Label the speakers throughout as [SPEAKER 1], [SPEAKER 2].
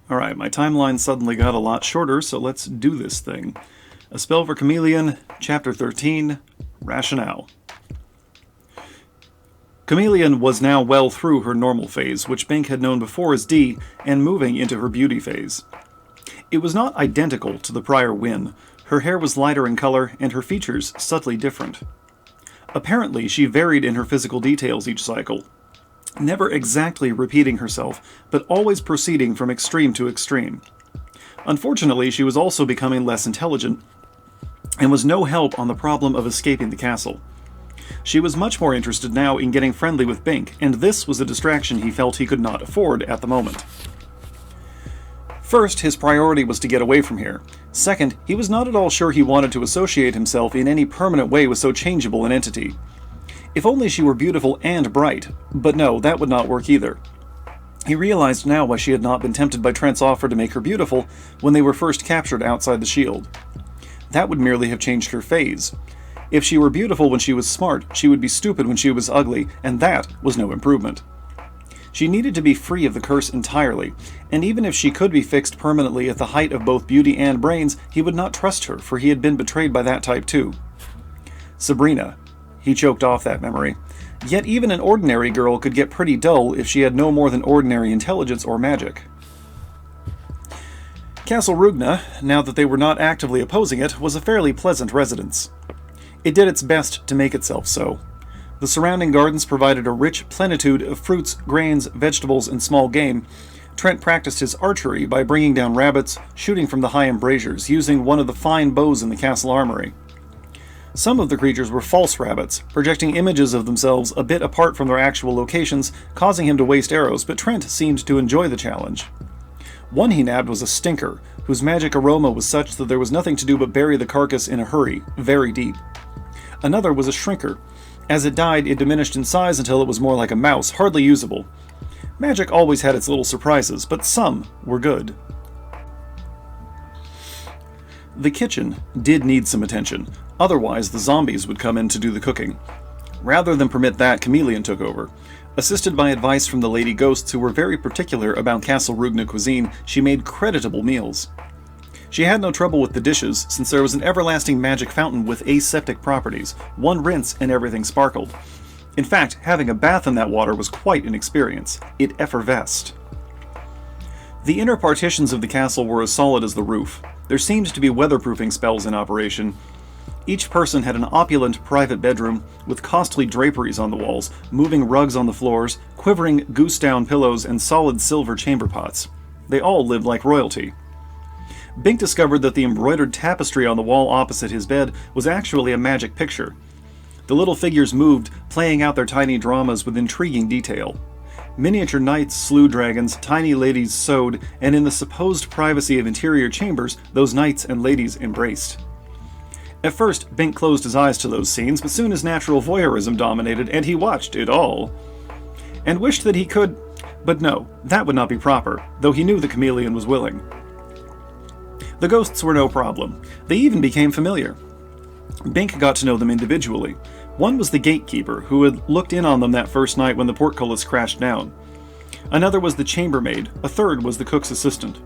[SPEAKER 1] Alright, my timeline suddenly got a lot shorter, so let's do this thing. A Spell for Chameleon, Chapter 13, Rationale. Chameleon was now well through her normal phase, which Bink had known before as D, and moving into her beauty phase. It was not identical to the prior win. Her hair was lighter in color, and her features subtly different. Apparently, she varied in her physical details each cycle, never exactly repeating herself, but always proceeding from extreme to extreme. Unfortunately, she was also becoming less intelligent, and was no help on the problem of escaping the castle. She was much more interested now in getting friendly with Bink, and this was a distraction he felt he could not afford at the moment. First, his priority was to get away from here. Second, he was not at all sure he wanted to associate himself in any permanent way with so changeable an entity. If only she were beautiful and bright, but no, that would not work either. He realized now why she had not been tempted by Trent's offer to make her beautiful when they were first captured outside the shield. That would merely have changed her phase. If she were beautiful when she was smart, she would be stupid when she was ugly, and that was no improvement. She needed to be free of the curse entirely, and even if she could be fixed permanently at the height of both beauty and brains, he would not trust her, for he had been betrayed by that type too. Sabrina. He choked off that memory. Yet even an ordinary girl could get pretty dull if she had no more than ordinary intelligence or magic. Castle Roogna, now that they were not actively opposing it, was a fairly pleasant residence. It did its best to make itself so. The surrounding gardens provided a rich plenitude of fruits, grains, vegetables, and small game. Trent practiced his archery by bringing down rabbits, shooting from the high embrasures, using one of the fine bows in the castle armory. Some of the creatures were false rabbits, projecting images of themselves a bit apart from their actual locations, causing him to waste arrows, but Trent seemed to enjoy the challenge. One he nabbed was a stinker, whose magic aroma was such that there was nothing to do but bury the carcass in a hurry, very deep. Another was a shrinker. As it died, it diminished in size until it was more like a mouse, hardly usable. Magic always had its little surprises, but some were good. The kitchen did need some attention, otherwise the zombies would come in to do the cooking. Rather than permit that, Chameleon took over. Assisted by advice from the lady ghosts who were very particular about Castle Roogna cuisine, she made creditable meals. She had no trouble with the dishes, since there was an everlasting magic fountain with aseptic properties. One rinse and everything sparkled. In fact, having a bath in that water was quite an experience. It effervesced. The inner partitions of the castle were as solid as the roof. There seemed to be weatherproofing spells in operation. Each person had an opulent private bedroom, with costly draperies on the walls, moving rugs on the floors, quivering goose-down pillows, and solid silver chamber pots. They all lived like royalty. Bink discovered that the embroidered tapestry on the wall opposite his bed was actually a magic picture. The little figures moved, playing out their tiny dramas with intriguing detail. Miniature knights slew dragons, tiny ladies sewed, and in the supposed privacy of interior chambers, those knights and ladies embraced. At first, Bink closed his eyes to those scenes, but soon his natural voyeurism dominated, and he watched it all. And wished that he could... But no, that would not be proper, though he knew the chameleon was willing. The ghosts were no problem. They even became familiar. Bink got to know them individually. One was the gatekeeper, who had looked in on them that first night when the portcullis crashed down. Another was the chambermaid. A third was the cook's assistant.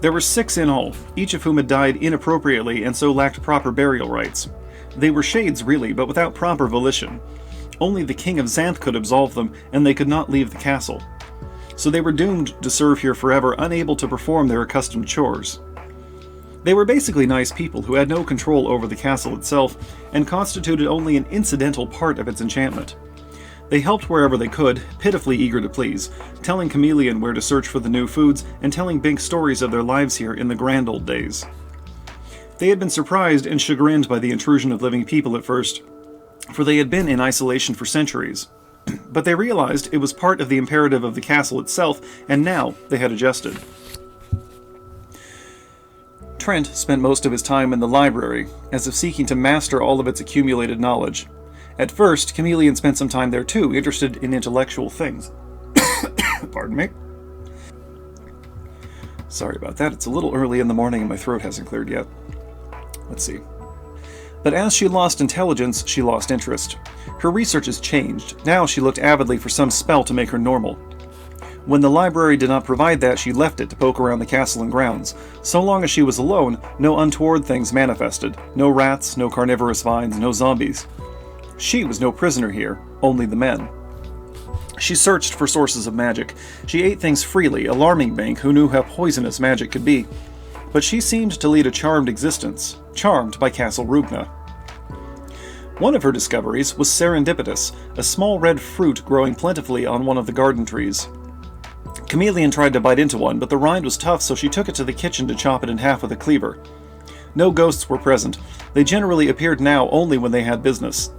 [SPEAKER 1] There were 6 in all, each of whom had died inappropriately and so lacked proper burial rites. They were shades, really, but without proper volition. Only the king of Xanth could absolve them, and they could not leave the castle. So they were doomed to serve here forever, unable to perform their accustomed chores. They were basically nice people who had no control over the castle itself, and constituted only an incidental part of its enchantment. They helped wherever they could, pitifully eager to please, telling Chameleon where to search for the new foods, and telling Bink stories of their lives here in the grand old days. They had been surprised and chagrined by the intrusion of living people at first, for they had been in isolation for centuries. But they realized it was part of the imperative of the castle itself, and now they had adjusted. Trent spent most of his time in the library, as if seeking to master all of its accumulated knowledge. At first, Chameleon spent some time there too, interested in intellectual things. Pardon me. Sorry about that, it's a little early in the morning and my throat hasn't cleared yet. Let's see. But as she lost intelligence, she lost interest. Her research has changed. Now she looked avidly for some spell to make her normal. When the library did not provide that, she left it to poke around the castle and grounds. So long as she was alone, no untoward things manifested. No rats, no carnivorous vines, no zombies. She was no prisoner here, only the men. She searched for sources of magic. She ate things freely, alarming Bink, who knew how poisonous magic could be. But she seemed to lead a charmed existence, charmed by Castle Roogna. One of her discoveries was serendipitous, a small red fruit growing plentifully on one of the garden trees. Chameleon tried to bite into one, but the rind was tough, so she took it to the kitchen to chop it in half with a cleaver. No ghosts were present. They generally appeared now only when they had business.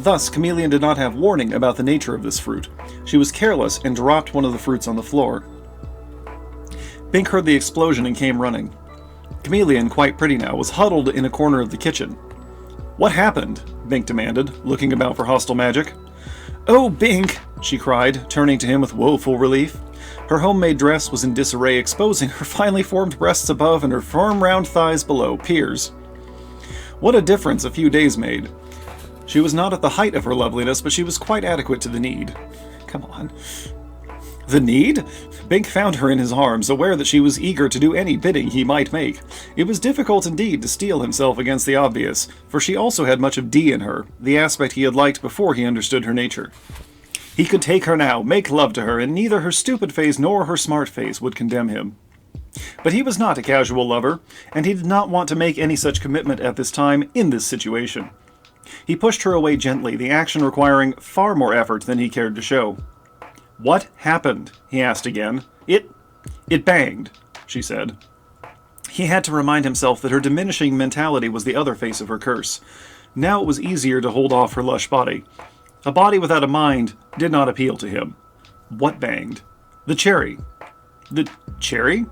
[SPEAKER 1] Thus, Chameleon did not have warning about the nature of this fruit. She was careless and dropped one of the fruits on the floor. Bink heard the explosion and came running. Chameleon, quite pretty now, was huddled in a corner of the kitchen. "What happened?" Bink demanded, looking about for hostile magic. "Oh, Bink!" she cried, turning to him with woeful relief. Her homemade dress was in disarray, exposing her finely formed breasts above and her firm round thighs below, piers. What a difference a few days made. She was not at the height of her loveliness, but she was quite adequate to the need. Come on. The need? Bink found her in his arms, aware that she was eager to do any bidding he might make. It was difficult indeed to steel himself against the obvious, for she also had much of D in her, the aspect he had liked before he understood her nature. He could take her now, make love to her, and neither her stupid face nor her smart face would condemn him. But he was not a casual lover, and he did not want to make any such commitment at this time in this situation. He pushed her away gently, the action requiring far more effort than he cared to show. "What happened?" he asked again. It banged," she said. He had to remind himself that her diminishing mentality was the other face of her curse. Now it was easier to hold off her lush body. A body without a mind did not appeal to him. What banged? The cherry. The cherry?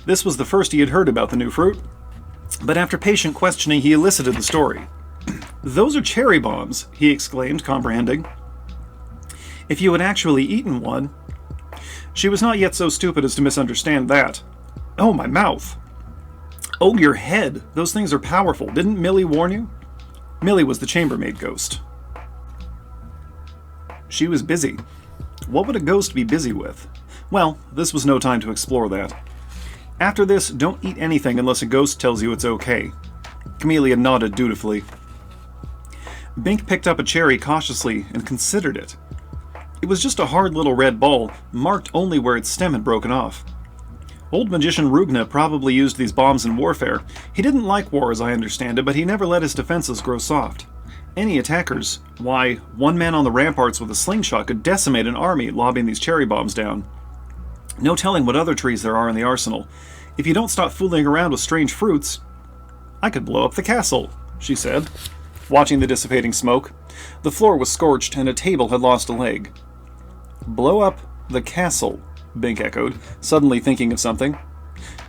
[SPEAKER 1] This was the first he had heard about the new fruit. But after patient questioning, he elicited the story. "Those are cherry bombs," he exclaimed, comprehending. "If you had actually eaten one..." She was not yet so stupid as to misunderstand that. "Oh, my mouth." "Oh, your head. Those things are powerful. Didn't Millie warn you?" Millie was the chambermaid ghost. She was busy. What would a ghost be busy with? Well, this was no time to explore that. After this, don't eat anything unless a ghost tells you it's okay. Chameleon nodded dutifully. Bink picked up a cherry cautiously and considered it. It was just a hard little red ball, marked only where its stem had broken off. Old magician Roogna probably used these bombs in warfare. He didn't like war as I understand it, but he never let his defenses grow soft. Any attackers, why, one man on the ramparts with a slingshot could decimate an army lobbing these cherry bombs down. No telling what other trees there are in the arsenal. If you don't stop fooling around with strange fruits... "I could blow up the castle," she said, watching the dissipating smoke. The floor was scorched and a table had lost a leg. "Blow up the castle," Bink echoed, suddenly thinking of something.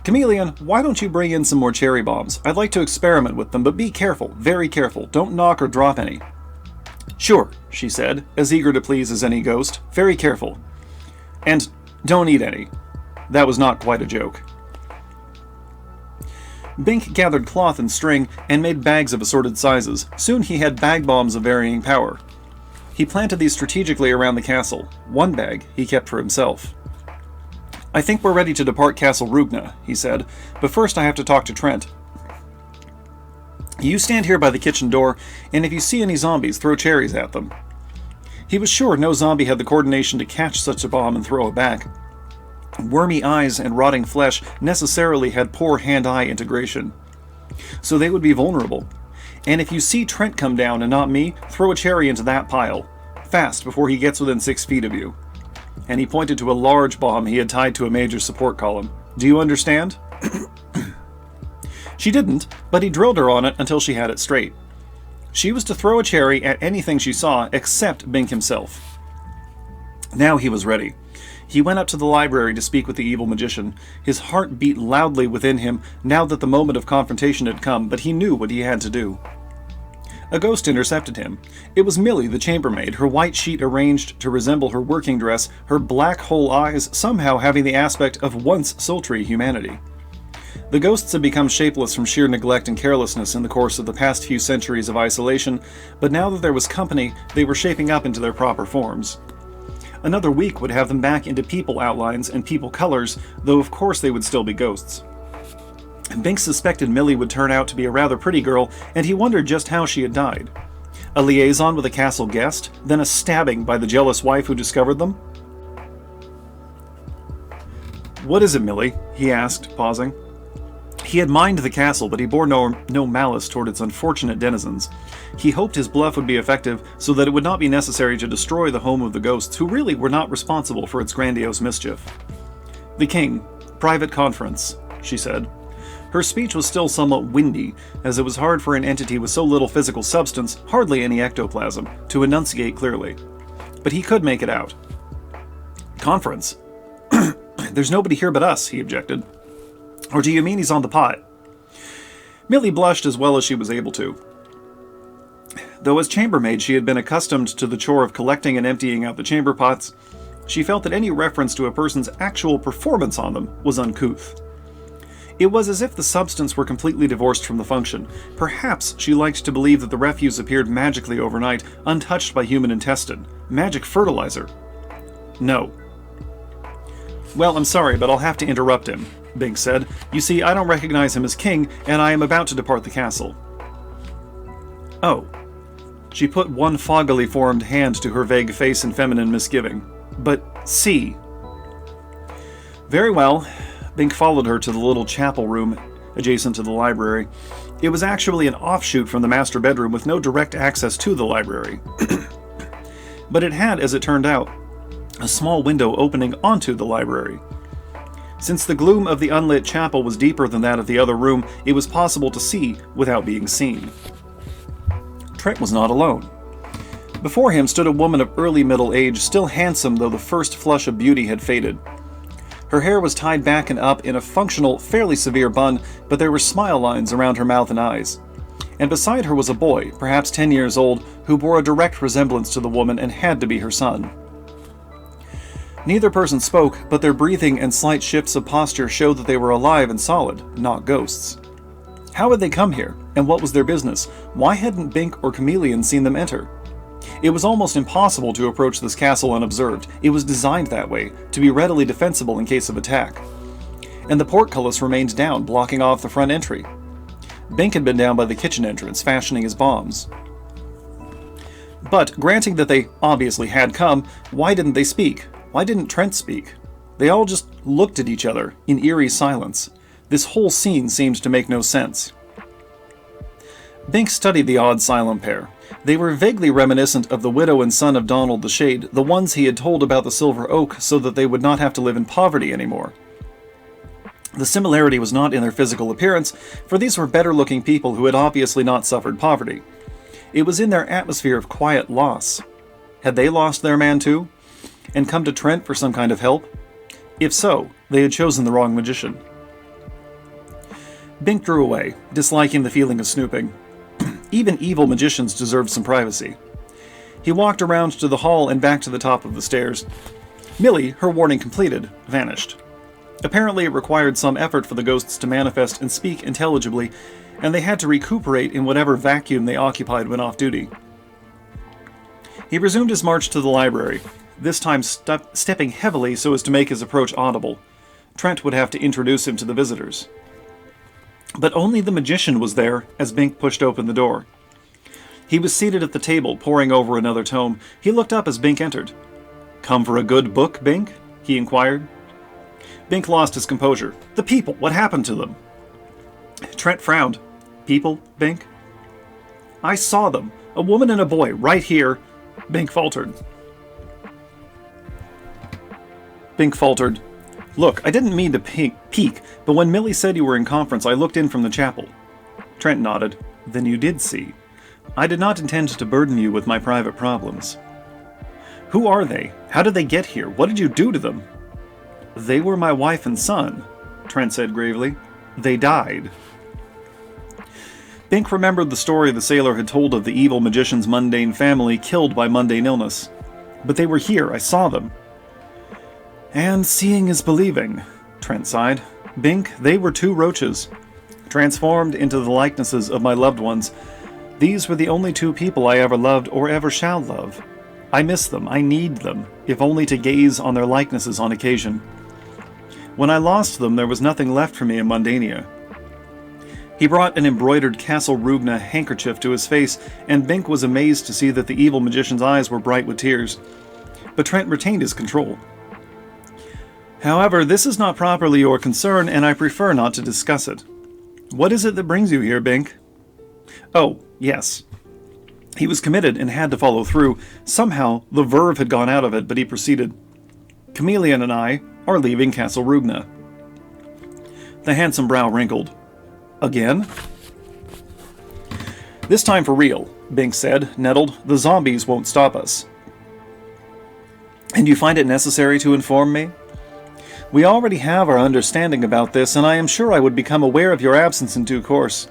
[SPEAKER 1] "Chameleon, why don't you bring in some more cherry bombs? I'd like to experiment with them, but be careful, very careful. Don't knock or drop any." "Sure," she said, as eager to please as any ghost. "Very careful. And don't eat any." That was not quite a joke. Bink gathered cloth and string and made bags of assorted sizes. Soon he had bag bombs of varying power. He planted these strategically around the castle. One bag he kept for himself. "I think we're ready to depart Castle Roogna," he said, "but first I have to talk to Trent. You stand here by the kitchen door, and if you see any zombies, throw cherries at them." He was sure no zombie had the coordination to catch such a bomb and throw it back. Wormy eyes and rotting flesh necessarily had poor hand-eye integration. So they would be vulnerable. And if you see Trent come down and not me, throw a cherry into that pile. Fast, before he gets within 6 feet of you. And he pointed to a large bomb he had tied to a major support column. "Do you understand?" She didn't, but he drilled her on it until she had it straight. She was to throw a cherry at anything she saw except Bink himself. Now he was ready. He went up to the library to speak with the evil magician. His heart beat loudly within him now that the moment of confrontation had come, but he knew what he had to do. A ghost intercepted him. It was Millie, the chambermaid, her white sheet arranged to resemble her working dress, her black hole eyes somehow having the aspect of once sultry humanity. The ghosts had become shapeless from sheer neglect and carelessness in the course of the past few centuries of isolation, but now that there was company, they were shaping up into their proper forms. Another week would have them back into people outlines and people colors, though of course they would still be ghosts. Bink suspected Millie would turn out to be a rather pretty girl, and he wondered just how she had died. A liaison with a castle guest, then a stabbing by the jealous wife who discovered them? "What is it, Millie?" he asked, pausing. He had mined the castle, but he bore no malice toward its unfortunate denizens. He hoped his bluff would be effective, so that it would not be necessary to destroy the home of the ghosts, who really were not responsible for its grandiose mischief. "The king. Private conference," she said. Her speech was still somewhat windy, as it was hard for an entity with so little physical substance, hardly any ectoplasm, to enunciate clearly. But he could make it out. "Conference? There's nobody here but us," he objected. "Or do you mean he's on the pot?" Millie blushed as well as she was able to. Though as chambermaid she had been accustomed to the chore of collecting and emptying out the chamber pots, she felt that any reference to a person's actual performance on them was uncouth. It was as if the substance were completely divorced from the function. Perhaps she liked to believe that the refuse appeared magically overnight, untouched by human intestine. Magic fertilizer. No. "Well, I'm sorry, but I'll have to interrupt him," Bink said. "You see, I don't recognize him as king, and I am about to depart the castle." "Oh." She put one foggily formed hand to her vague face in feminine misgiving. "But see." Very well. Bink followed her to the little chapel room adjacent to the library. It was actually an offshoot from the master bedroom with no direct access to the library. But it had, as it turned out, a small window opening onto the library. Since the gloom of the unlit chapel was deeper than that of the other room, it was possible to see without being seen. Trent was not alone. Before him stood a woman of early middle age, still handsome though the first flush of beauty had faded. Her hair was tied back and up in a functional, fairly severe bun, but there were smile lines around her mouth and eyes. And beside her was a boy, perhaps 10 years old, who bore a direct resemblance to the woman and had to be her son. Neither person spoke, but their breathing and slight shifts of posture showed that they were alive and solid, not ghosts. How had they come here, and what was their business? Why hadn't Bink or Chameleon seen them enter? It was almost impossible to approach this castle unobserved. It was designed that way, to be readily defensible in case of attack. And the portcullis remained down, blocking off the front entry. Bink had been down by the kitchen entrance, fashioning his bombs. But, granting that they obviously had come, why didn't they speak? Why didn't Trent speak? They all just looked at each other, in eerie silence. This whole scene seemed to make no sense. Bink studied the odd silent pair. They were vaguely reminiscent of the widow and son of Donald the Shade, the ones he had told about the Silver Oak so that they would not have to live in poverty anymore. The similarity was not in their physical appearance, for these were better-looking people who had obviously not suffered poverty. It was in their atmosphere of quiet loss. Had they lost their man too? And come to Trent for some kind of help? If so, they had chosen the wrong magician. Bink drew away, disliking the feeling of snooping. Even evil magicians deserved some privacy. He walked around to the hall and back to the top of the stairs. Millie, her warning completed, vanished. Apparently it required some effort for the ghosts to manifest and speak intelligibly, and they had to recuperate in whatever vacuum they occupied when off duty. He resumed his march to the library, this time stepping heavily so as to make his approach audible. Trent would have to introduce him to the visitors. But only the magician was there as Bink pushed open the door. He was seated at the table, poring over another tome. He looked up as Bink entered. "Come for a good book, Bink?" he inquired. Bink lost his composure. "The people, what happened to them?" Trent frowned. "People, Bink?" "I saw them. A woman and a boy, right here." Bink faltered. "Look, I didn't mean to peek, but when Millie said you were in conference, I looked in from the chapel." Trent nodded. "Then you did see. I did not intend to burden you with my private problems." "Who are they? How did they get here? What did you do to them?" "They were my wife and son," Trent said gravely. "They died." Bink remembered the story the sailor had told of the evil magician's mundane family killed by mundane illness. "But they were here, I saw them." "And seeing is believing," Trent sighed. "Bink, they were two roaches, transformed into the likenesses of my loved ones. These were the only two people I ever loved or ever shall love. I miss them, I need them, if only to gaze on their likenesses on occasion. When I lost them, there was nothing left for me in Mundania. He brought an embroidered Castle Roogna handkerchief to his face, and Bink was amazed to see that the evil magician's eyes were bright with tears. But Trent retained his control. However, this is not properly your concern, and I prefer not to discuss it. What is it that brings you here, Bink? Oh, yes. He was committed and had to follow through. Somehow, the verve had gone out of it, but he proceeded. Chameleon and I are leaving Castle Roogna. The handsome brow wrinkled. Again? This time for real, Bink said, nettled. The zombies won't stop us. And you find it necessary to inform me? We already have our understanding about this, and I am sure I would become aware of your absence in due course.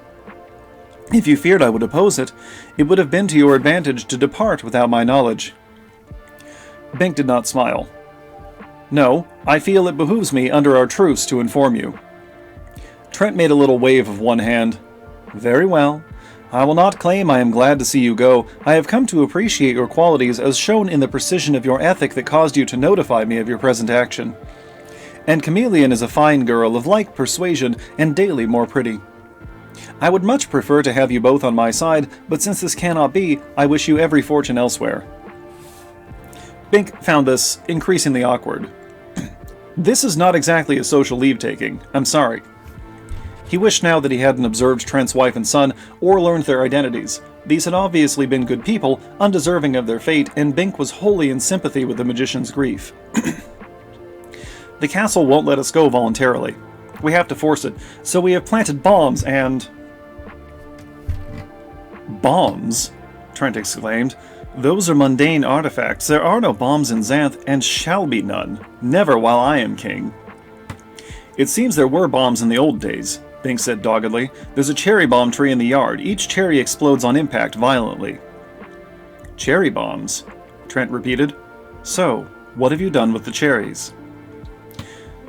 [SPEAKER 1] If you feared I would oppose it, it would have been to your advantage to depart without my knowledge. Bink did not smile. No, I feel it behooves me under our truce to inform you. Trent made a little wave of one hand. Very well. I will not claim I am glad to see you go. I have come to appreciate your qualities as shown in the precision of your ethic that caused you to notify me of your present action. And Chameleon is a fine girl of like persuasion and daily more pretty. I would much prefer to have you both on my side, but since this cannot be, I wish you every fortune elsewhere. Bink found this increasingly awkward. This is not exactly a social leave-taking. I'm sorry. He wished now that he hadn't observed Trent's wife and son, or learned their identities. These had obviously been good people, undeserving of their fate, and Bink was wholly in sympathy with the magician's grief. The castle won't let us go voluntarily. We have to force it, so we have planted bombs and... Bombs? Trent exclaimed. Those are mundane artifacts. There are no bombs in Xanth, and shall be none. Never while I am king. It seems there were bombs in the old days, Bink said doggedly. There's a cherry bomb tree in the yard. Each cherry explodes on impact violently. Cherry bombs? Trent repeated. So, what have you done with the cherries?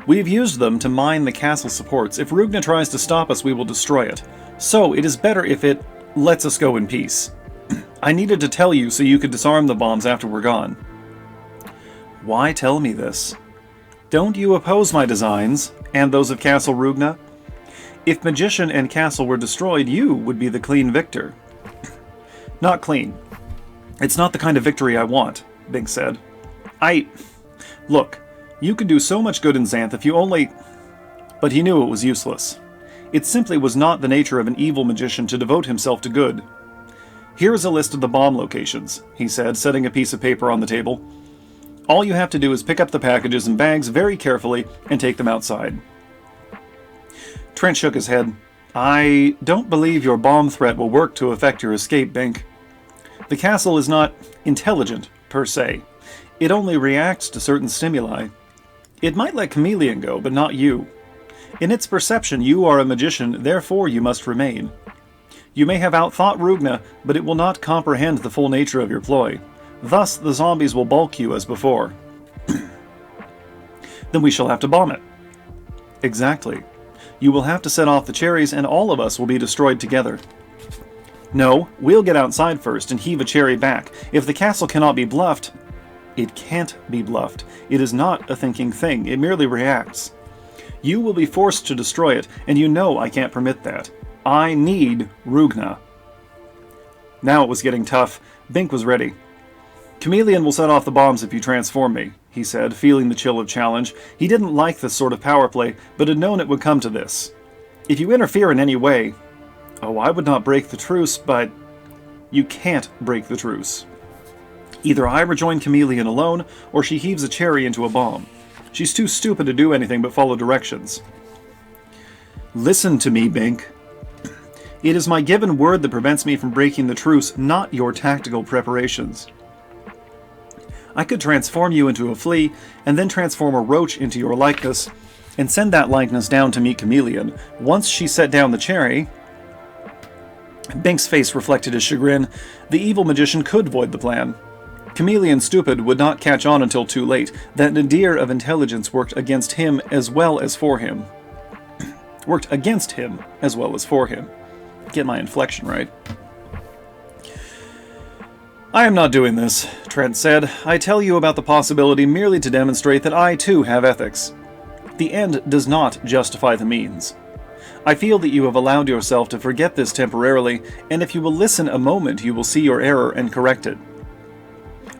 [SPEAKER 1] We've used them to mine the castle supports. If Roogna tries to stop us, we will destroy it. So, it is better if it lets us go in peace. I needed to tell you so you could disarm the bombs after we're gone. Why tell me this? Don't you oppose my designs, and those of Castle Roogna? If Magician and Castle were destroyed, you would be the clean victor. Not clean. It's not the kind of victory I want, Bink said. Look, you could do so much good in Xanth if you only... But he knew it was useless. It simply was not the nature of an evil magician to devote himself to good. Here is a list of the bomb locations, he said, setting a piece of paper on the table. All you have to do is pick up the packages and bags very carefully and take them outside. Trent shook his head. I don't believe your bomb threat will work to affect your escape, Bink. The castle is not intelligent, per se. It only reacts to certain stimuli. It might let Chameleon go, but not you. In its perception, you are a magician, therefore you must remain. You may have outthought Roogna, but it will not comprehend the full nature of your ploy. Thus, the zombies will balk you as before. Then we shall have to bomb it. Exactly. You will have to set off the cherries, and all of us will be destroyed together. No, we'll get outside first and heave a cherry back. If the castle cannot be bluffed... It can't be bluffed. It is not a thinking thing. It merely reacts. You will be forced to destroy it, and you know I can't permit that. I need Roogna. Now it was getting tough. Bink was ready. Chameleon will set off the bombs if you transform me, he said, feeling the chill of challenge. He didn't like this sort of power play, but had known it would come to this. If you interfere in any way... Oh, I would not break the truce, but... You can't break the truce. Either I rejoin Chameleon alone, or she heaves a cherry into a bomb. She's too stupid to do anything but follow directions. Listen to me, Bink. It is my given word that prevents me from breaking the truce, not your tactical preparations. I could transform you into a flea, and then transform a roach into your likeness, and send that likeness down to meet Chameleon. Once she set down the cherry... Bink's face reflected his chagrin. The evil magician could void the plan. Chameleon stupid would not catch on until too late. That nadir of intelligence worked against him as well as for him. Worked against him as well as for him. Get my inflection right. I am not doing this, Trent said. I tell you about the possibility merely to demonstrate that I too have ethics. The end does not justify the means. I feel that you have allowed yourself to forget this temporarily, and if you will listen a moment, you will see your error and correct it.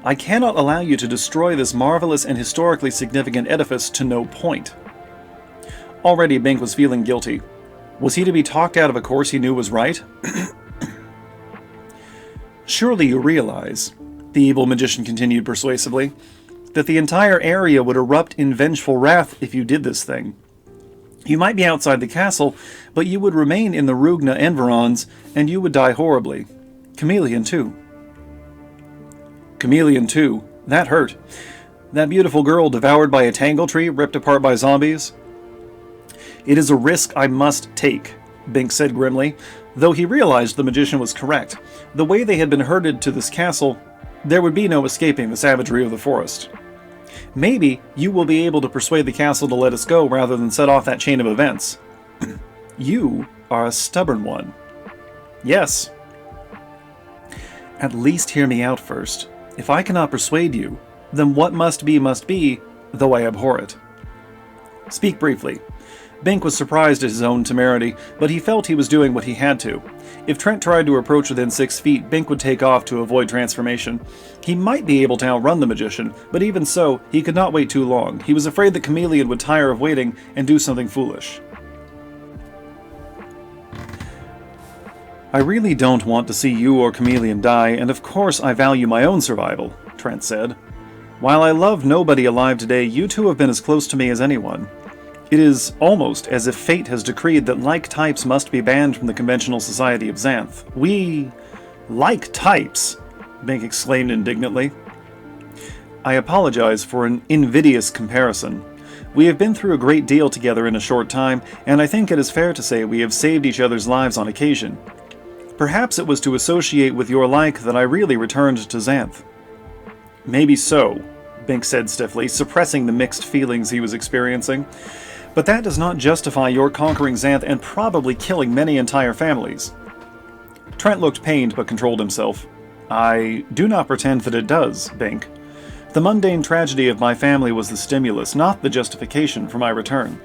[SPEAKER 1] I cannot allow you to destroy this marvelous and historically significant edifice to no point. Already Bink was feeling guilty. Was he to be talked out of a course he knew was right? Surely you realize, the evil magician continued persuasively, that the entire area would erupt in vengeful wrath if you did this thing. You might be outside the castle, but you would remain in the Roogna environs, and you would die horribly. Chameleon too. Chameleon too. That hurt. That beautiful girl devoured by a tangle tree, ripped apart by zombies. It is a risk I must take, Bink said grimly, though he realized the magician was correct. The way they had been herded to this castle, there would be no escaping the savagery of the forest. Maybe you will be able to persuade the castle to let us go rather than set off that chain of events. You are a stubborn one. Yes. At least hear me out first. If I cannot persuade you, then what must be, though I abhor it. Speak briefly. Bink was surprised at his own temerity, but he felt he was doing what he had to. If Trent tried to approach within 6 feet, Bink would take off to avoid transformation. He might be able to outrun the magician, but even so, he could not wait too long. He was afraid that Chameleon would tire of waiting and do something foolish. I really don't want to see you or Chameleon die, and of course I value my own survival, Trent said. While I love nobody alive today, you two have been as close to me as anyone. It is almost as if fate has decreed that like types must be banned from the conventional society of Xanth. We... like types! Bink exclaimed indignantly. I apologize for an invidious comparison. We have been through a great deal together in a short time, and I think it is fair to say we have saved each other's lives on occasion. Perhaps it was to associate with your like that I really returned to Xanth. Maybe so, Bink said stiffly, suppressing the mixed feelings he was experiencing. But that does not justify your conquering Xanth and probably killing many entire families. Trent looked pained but controlled himself. I do not pretend that it does, Bink. The mundane tragedy of my family was the stimulus, not the justification for my return.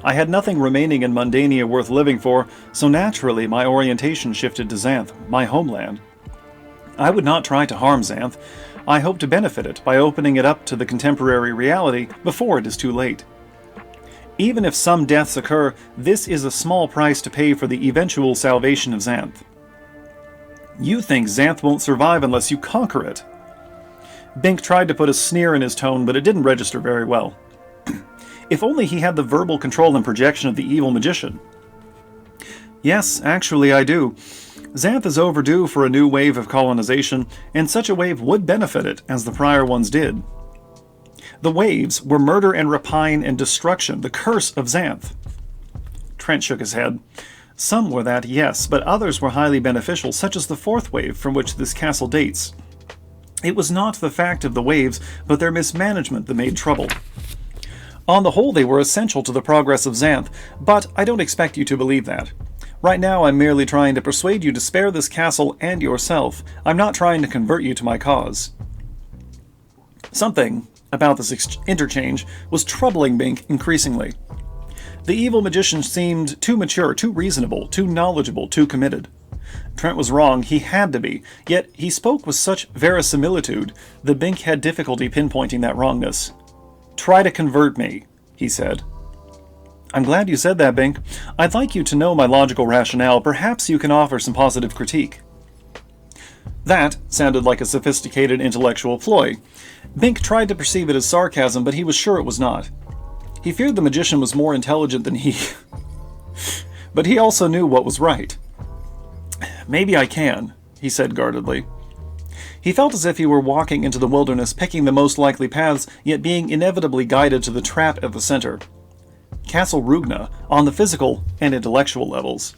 [SPEAKER 1] I had nothing remaining in Mundania worth living for, so naturally my orientation shifted to Xanth, my homeland. I would not try to harm Xanth. I hope to benefit it by opening it up to the contemporary reality before it is too late. Even if some deaths occur, this is a small price to pay for the eventual salvation of Xanth. You think Xanth won't survive unless you conquer it. Bink tried to put a sneer in his tone, but it didn't register very well. If only he had the verbal control and projection of the evil magician. Yes, actually I do. Xanth is overdue for a new wave of colonization, and such a wave would benefit it, as the prior ones did. The waves were murder and rapine and destruction, the curse of Xanth. Trent shook his head. Some were that, yes, but others were highly beneficial, such as the fourth wave from which this castle dates. It was not the fact of the waves, but their mismanagement that made trouble. On the whole, they were essential to the progress of Xanth, but I don't expect you to believe that. Right now, I'm merely trying to persuade you to spare this castle and yourself. I'm not trying to convert you to my cause. Something about this interchange was troubling Bink increasingly. The evil magician seemed too mature, too reasonable, too knowledgeable, too committed. Trent was wrong, he had to be, yet he spoke with such verisimilitude that Bink had difficulty pinpointing that wrongness. Try to convert me, he said. I'm glad you said that, Bink. I'd like you to know my logical rationale. Perhaps you can offer some positive critique. That sounded like a sophisticated intellectual ploy. Bink tried to perceive it as sarcasm, but he was sure it was not. He feared the magician was more intelligent than he. But he also knew what was right. Maybe I can, he said guardedly. He felt as if he were walking into the wilderness, picking the most likely paths, yet being inevitably guided to the trap at the center. Castle Roogna, on the physical and intellectual levels.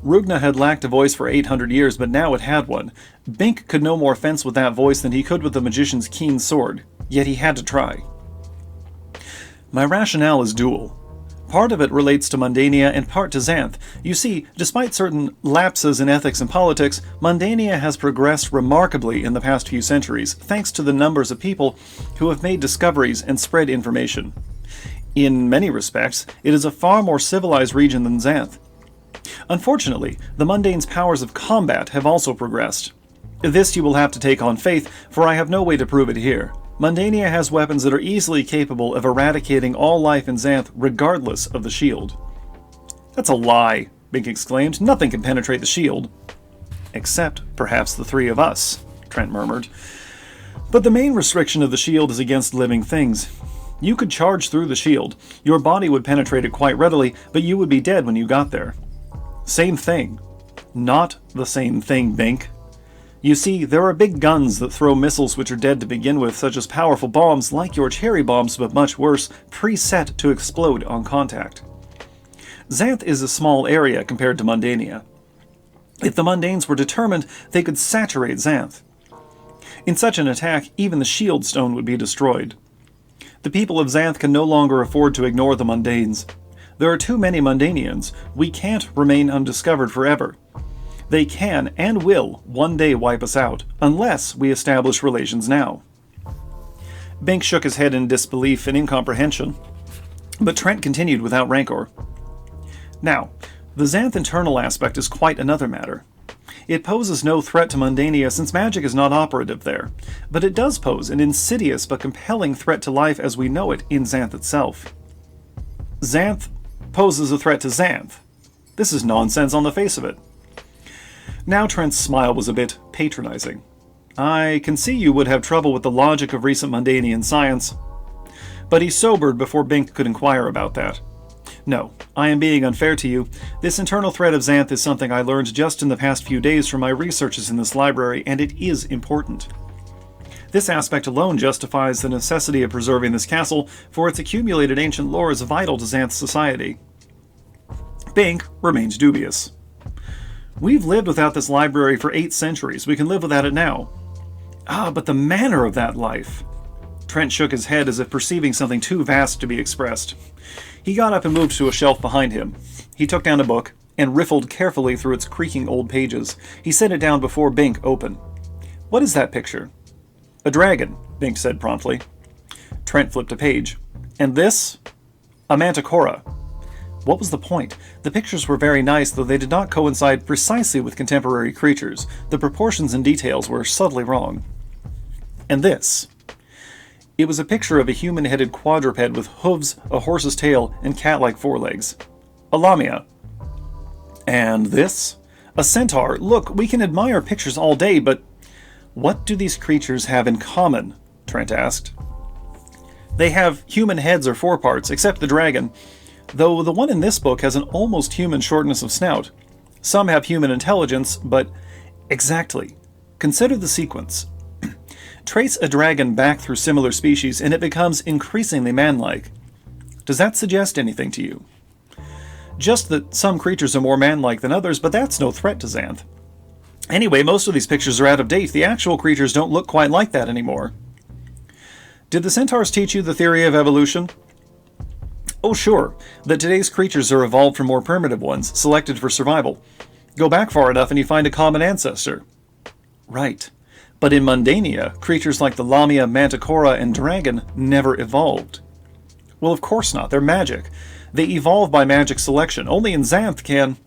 [SPEAKER 1] Roogna had lacked a voice for 800 years, but now it had one. Bink could no more fence with that voice than he could with the magician's keen sword, yet he had to try. My rationale is dual. Part of it relates to Mundania and part to Xanth. You see, despite certain lapses in ethics and politics, Mundania has progressed remarkably in the past few centuries, thanks to the numbers of people who have made discoveries and spread information. In many respects, it is a far more civilized region than Xanth. Unfortunately, the Mundane's powers of combat have also progressed. This you will have to take on faith, for I have no way to prove it here. Mundania has weapons that are easily capable of eradicating all life in Xanth regardless of the shield. That's a lie, Bink exclaimed. Nothing can penetrate the shield. Except, perhaps, the three of us, Trent murmured. But the main restriction of the shield is against living things. You could charge through the shield. Your body would penetrate it quite readily, but you would be dead when you got there. Same thing. Not the same thing, Bink. You see, there are big guns that throw missiles which are dead to begin with, such as powerful bombs like your cherry bombs, but much worse, preset to explode on contact. Xanth is a small area compared to Mundania. If the Mundanes were determined, they could saturate Xanth. In such an attack, even the shield stone would be destroyed. The people of Xanth can no longer afford to ignore the Mundanes. There are too many Mundanians. We can't remain undiscovered forever. They can and will one day wipe us out, unless we establish relations now. Bink shook his head in disbelief and incomprehension, but Trent continued without rancor. Now, the Xanth internal aspect is quite another matter. It poses no threat to Mundania since magic is not operative there, but it does pose an insidious but compelling threat to life as we know it in Xanth itself. Xanth poses a threat to Xanth. This is nonsense on the face of it. Now Trent's smile was a bit patronizing. I can see you would have trouble with the logic of recent Mundanian science. But he sobered before Bink could inquire about that. No, I am being unfair to you. This internal threat of Xanth is something I learned just in the past few days from my researches in this library, and it is important. This aspect alone justifies the necessity of preserving this castle, for its accumulated ancient lore is vital to Xanth's society. Bink remained dubious. We've lived without this library for 8 centuries. We can live without it now. But the manner of that life. Trent shook his head as if perceiving something too vast to be expressed. He got up and moved to a shelf behind him. He took down a book and riffled carefully through its creaking old pages. He set it down before Bink open. What is that picture? A dragon, Bink said promptly. Trent flipped a page. And this? A manticora. What was the point? The pictures were very nice, though they did not coincide precisely with contemporary creatures. The proportions and details were subtly wrong. And this? It was a picture of a human-headed quadruped with hooves, a horse's tail, and cat-like forelegs. A lamia. And this? A centaur. Look, we can admire pictures all day, but what do these creatures have in common? Trent asked. They have human heads or foreparts, except the dragon, though the one in this book has an almost human shortness of snout. Some have human intelligence, but exactly. Consider the sequence. Trace a dragon back through similar species, and it becomes increasingly manlike. Does that suggest anything to you? Just that some creatures are more manlike than others, but that's no threat to Xanth. Anyway, most of these pictures are out of date. The actual creatures don't look quite like that anymore. Did the centaurs teach you the theory of evolution? Oh sure, that today's creatures are evolved from more primitive ones, selected for survival. Go back far enough and you find a common ancestor. Right. But in Mundania, creatures like the lamia, manticora, and dragon never evolved. Well, of course not. They're magic. They evolve by magic selection. Only in Xanth can...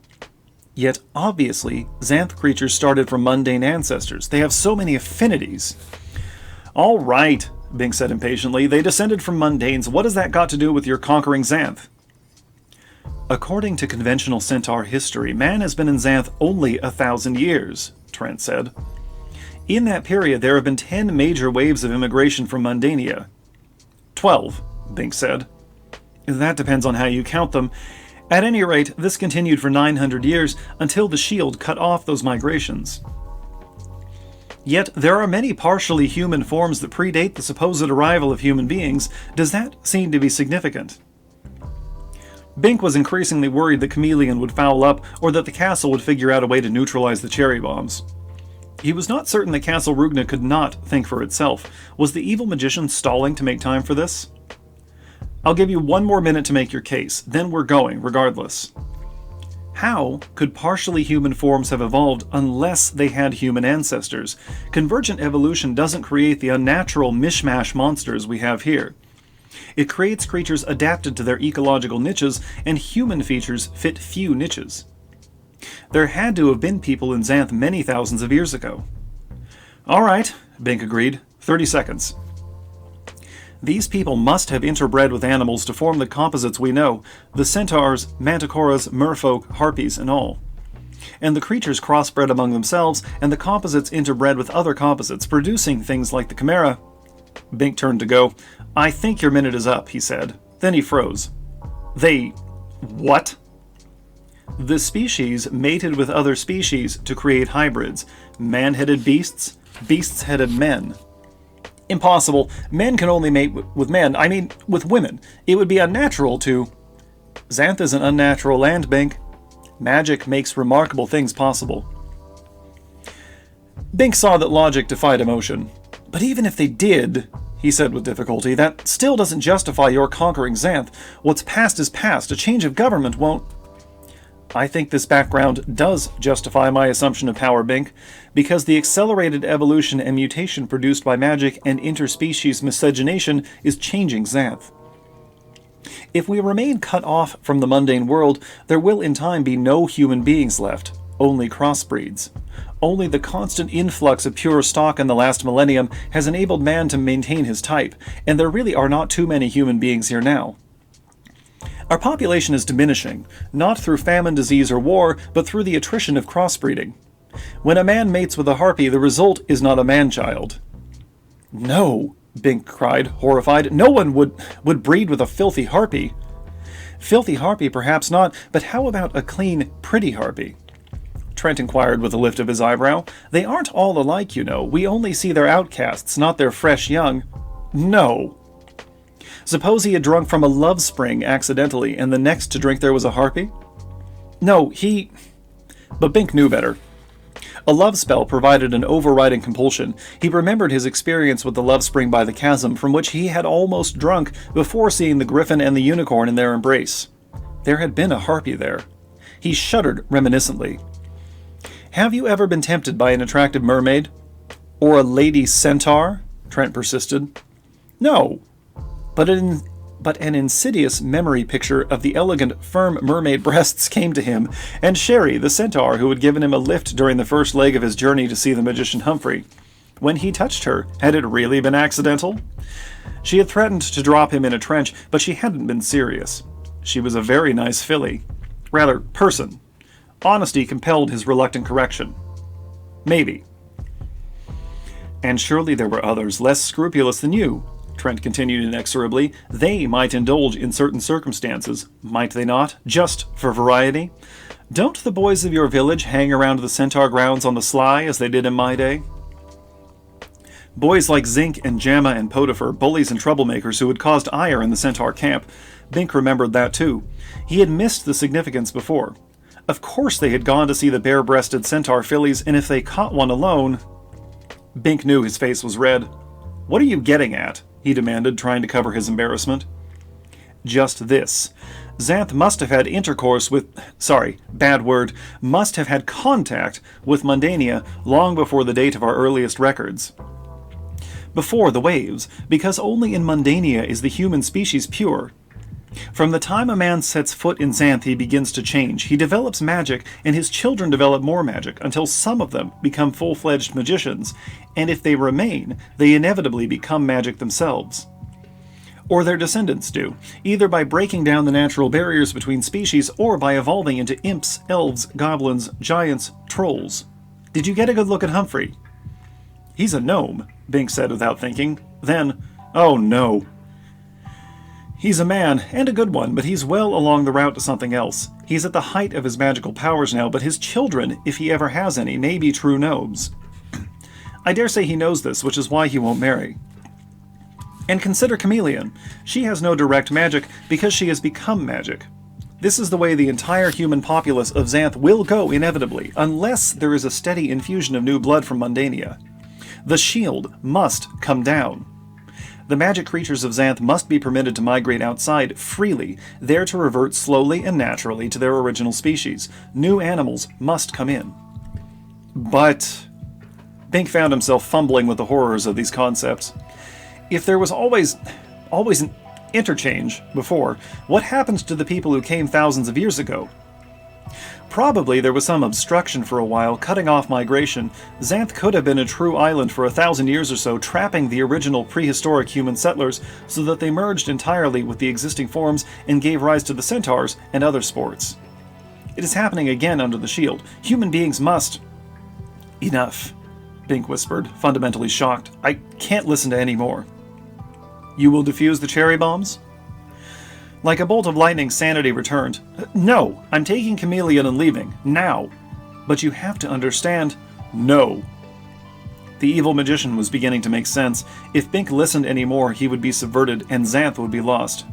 [SPEAKER 1] Yet, obviously, Xanth creatures started from mundane ancestors. They have so many affinities. All right, Bink said impatiently. They descended from mundanes. What has that got to do with your conquering Xanth? According to conventional centaur history, man has been in Xanth only 1,000 years, Trent said. In that period, there have been 10 major waves of immigration from Mundania. 12, Bink said. That depends on how you count them. At any rate, this continued for 900 years until the shield cut off those migrations. Yet, there are many partially human forms that predate the supposed arrival of human beings. Does that seem to be significant? Bink was increasingly worried that Chameleon would foul up, or that the castle would figure out a way to neutralize the cherry bombs. He was not certain that Castle Roogna could not think for itself. Was the evil magician stalling to make time for this? I'll give you 1 more minute to make your case, then we're going, regardless. How could partially human forms have evolved unless they had human ancestors? Convergent evolution doesn't create the unnatural mishmash monsters we have here. It creates creatures adapted to their ecological niches, and human features fit few niches. There had to have been people in Xanth many thousands of years ago. All right, Bink agreed. 30 seconds. These people must have interbred with animals to form the composites we know, the centaurs, manticoras, merfolk, harpies, and all. And the creatures crossbred among themselves, and the composites interbred with other composites, producing things like the chimera. Bink turned to go. I think your minute is up, he said. Then he froze. They... what? The species mated with other species to create hybrids. Man-headed beasts, beasts-headed men. Impossible. Men can only mate with men. I mean, with women. It would be unnatural to... Xanth is an unnatural land, Bink. Magic makes remarkable things possible. Bink saw that logic defied emotion. But even if they did, he said with difficulty, that still doesn't justify your conquering Xanth. What's past is past. A change of government won't... I think this background does justify my assumption of power, Bink, because the accelerated evolution and mutation produced by magic and interspecies miscegenation is changing Xanth. If we remain cut off from the mundane world, there will in time be no human beings left, only crossbreeds. Only the constant influx of pure stock in the last millennium has enabled man to maintain his type, and there really are not too many human beings here now. Our population is diminishing, not through famine, disease, or war, but through the attrition of crossbreeding. When a man mates with a harpy, the result is not a man-child. No, Bink cried, horrified. No one would breed with a filthy harpy. Filthy harpy, perhaps not, but how about a clean, pretty harpy? Trent inquired with a lift of his eyebrow. They aren't all alike, you know. We only see their outcasts, not their fresh young. No. Suppose he had drunk from a love spring accidentally, and the next to drink there was a harpy? No, But Bink knew better. A love spell provided an overriding compulsion. He remembered his experience with the love spring by the chasm, from which he had almost drunk before seeing the griffin and the unicorn in their embrace. There had been a harpy there. He shuddered reminiscently. Have you ever been tempted by an attractive mermaid? Or a lady centaur? Trent persisted. No. But an insidious memory picture of the elegant, firm mermaid breasts came to him, and Sherry, the centaur who had given him a lift during the first leg of his journey to see the magician Humphrey. When he touched her, had it really been accidental? She had threatened to drop him in a trench, but she hadn't been serious. She was a very nice filly. Rather, person. Honesty compelled his reluctant correction. Maybe. And surely there were others less scrupulous than you, Trent continued inexorably. They might indulge in certain circumstances, might they not, just for variety? Don't the boys of your village hang around the centaur grounds on the sly as they did in my day? Boys like Zinc and Jamma and Potiphar, bullies and troublemakers who had caused ire in the centaur camp. Bink remembered that too. He had missed the significance before. Of course they had gone to see the bare-breasted centaur fillies, and if they caught one alone... Bink knew his face was red. What are you getting at? He demanded, trying to cover his embarrassment. Just this. Xanth must have had intercourse with... must have had contact with Mundania long before the date of our earliest records. Before the waves, because only in Mundania is the human species pure. From the time a man sets foot in Xanth, he begins to change. He develops magic, and his children develop more magic, until some of them become full-fledged magicians, and if they remain, they inevitably become magic themselves. Or their descendants do, either by breaking down the natural barriers between species, or by evolving into imps, elves, goblins, giants, trolls. Did you get a good look at Humphrey? He's a gnome, Bink said without thinking. Then, oh no. He's a man, and a good one, but he's well along the route to something else. He's at the height of his magical powers now, but his children, if he ever has any, may be true gnomes. I dare say he knows this, which is why he won't marry. And consider Chameleon. She has no direct magic, because she has become magic. This is the way the entire human populace of Xanth will go inevitably, unless there is a steady infusion of new blood from Mundania. The shield must come down. The magic creatures of Xanth must be permitted to migrate outside freely, there to revert slowly and naturally to their original species. New animals must come in. But Bink found himself fumbling with the horrors of these concepts. If there was always an interchange before, what happened to the people who came thousands of years ago? Probably there was some obstruction for a while, cutting off migration. Xanth could have been a true island for 1,000 years or so, trapping the original prehistoric human settlers so that they merged entirely with the existing forms and gave rise to the centaurs and other sports. It is happening again under the shield. Human beings must... Enough, Bink whispered, fundamentally shocked. I can't listen to any more. You will defuse the cherry bombs? Like a bolt of lightning, sanity returned. No, I'm taking Chameleon and leaving, now. But you have to understand, no. The evil magician was beginning to make sense. If Bink listened anymore, he would be subverted, and Xanth would be lost.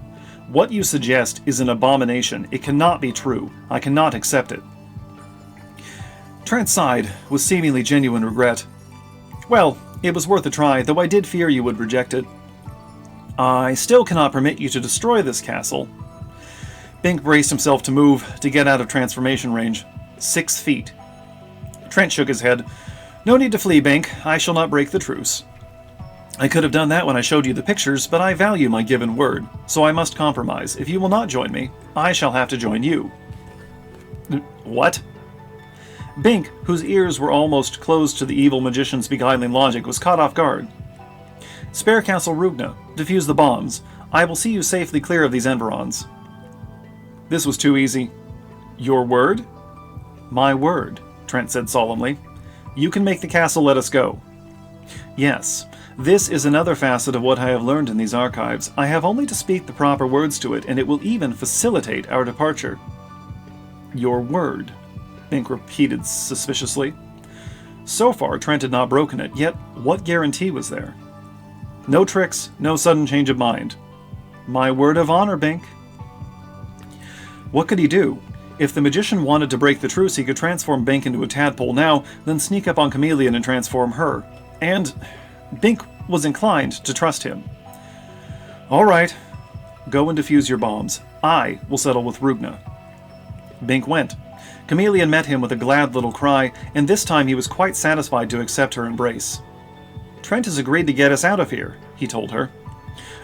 [SPEAKER 1] What you suggest is an abomination. It cannot be true. I cannot accept it. Trent sighed, with seemingly genuine regret. Well, it was worth a try, though I did fear you would reject it. I still cannot permit you to destroy this castle. Bink braced himself to move, to get out of transformation range. 6 feet. Trent shook his head. No need to flee, Bink. I shall not break the truce. I could have done that when I showed you the pictures, but I value my given word, so I must compromise. If you will not join me, I shall have to join you. What? Bink, whose ears were almost closed to the evil magician's beguiling logic, was caught off guard. Spare Castle Roogna. Defuse the bombs. I will see you safely clear of these environs. This was too easy. Your word? My word, Trent said solemnly. You can make the castle let us go. Yes, this is another facet of what I have learned in these archives. I have only to speak the proper words to it, and it will even facilitate our departure. Your word, Bink repeated suspiciously. So far, Trent had not broken it, yet what guarantee was there? No tricks, no sudden change of mind. My word of honor, Bink. What could he do? If the magician wanted to break the truce, he could transform Bink into a tadpole now, then sneak up on Chameleon and transform her. And Bink was inclined to trust him. All right, go and defuse your bombs. I will settle with Roogna. Bink went. Chameleon met him with a glad little cry, and this time he was quite satisfied to accept her embrace. Trent has agreed to get us out of here, he told her.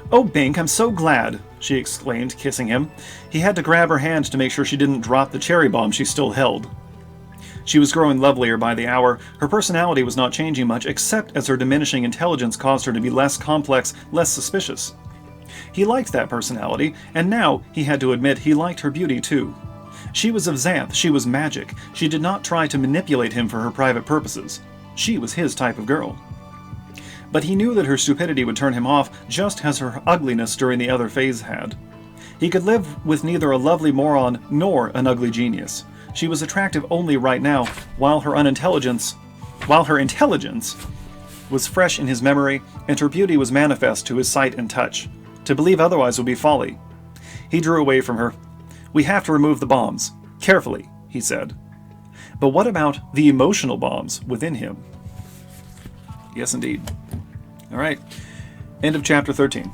[SPEAKER 1] Oh, Bink, I'm so glad, she exclaimed, kissing him. He had to grab her hand to make sure she didn't drop the cherry bomb she still held. She was growing lovelier by the hour. Her personality was not changing much, except as her diminishing intelligence caused her to be less complex, less suspicious. He liked that personality, and now, he had to admit, he liked her beauty too. She was of Xanth, she was magic. She did not try to manipulate him for her private purposes. She was his type of girl. But he knew that her stupidity would turn him off, just as her ugliness during the other phase had. He could live with neither a lovely moron nor an ugly genius. She was attractive only right now, while her intelligence was fresh in his memory, and her beauty was manifest to his sight and touch. To believe otherwise would be folly. He drew away from her. We have to remove the bombs. Carefully, he said. But what about the emotional bombs within him? Yes, indeed. All right. End of chapter 13.